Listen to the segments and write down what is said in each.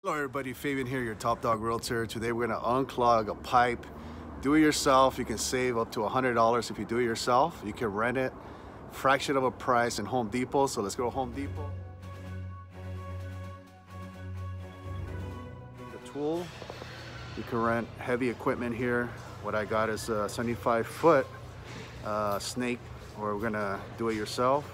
Hello everybody, Fabian here, your Top Dog Realtor. Today we're gonna unclog a pipe. Do it yourself. You can save up to $100 if you do it yourself. You can rent it, fraction of a price in Home Depot. So let's go to Home Depot. The tool, you can rent heavy equipment here. What I got is a 75-foot snake, or we're gonna do it yourself.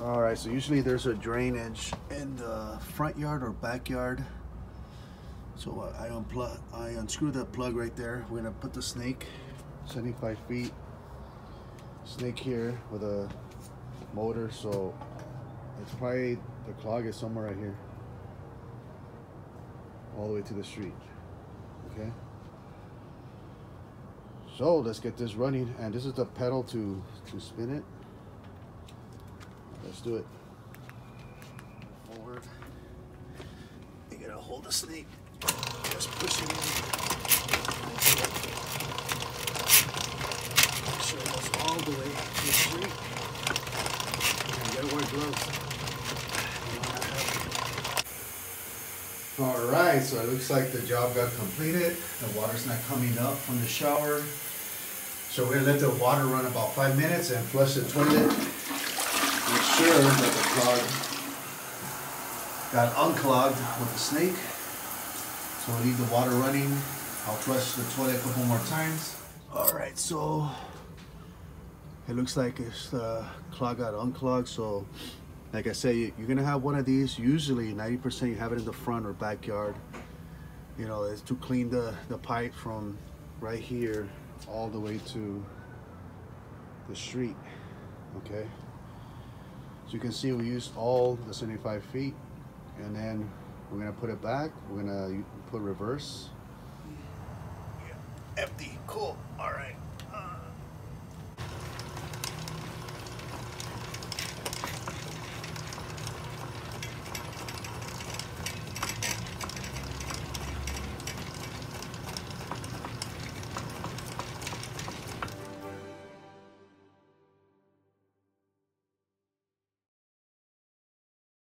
All right, so usually there's a drainage in the front yard or backyard. So I unscrew the plug right there. We're gonna put the snake, 75 feet, snake here with a motor. So it's probably, the clog is somewhere right here, all the way to the street, okay? So let's get this running. And this is the pedal to spin it. Let's do it. Forward. You gotta hold the snake. Just push it in. Make sure it goes all the way to the street. You gotta wear gloves. Alright, so it looks like the job got completed. The water's not coming up from the shower. So we're gonna let the water run about 5 minutes and flush the toilet. Make sure that the clog got unclogged with the snake. So we'll leave the water running. I'll flush the toilet a couple more times. Alright, so it looks like it's clog got unclogged. So like I say, you're gonna have one of these. Usually 90% you have it in the front or backyard. You know, it's to clean the pipe from right here all the way to the street. Okay. So you can see we used all the 75 feet, and then we're gonna put it back. We're gonna put reverse. Yeah. Empty, cool, all right.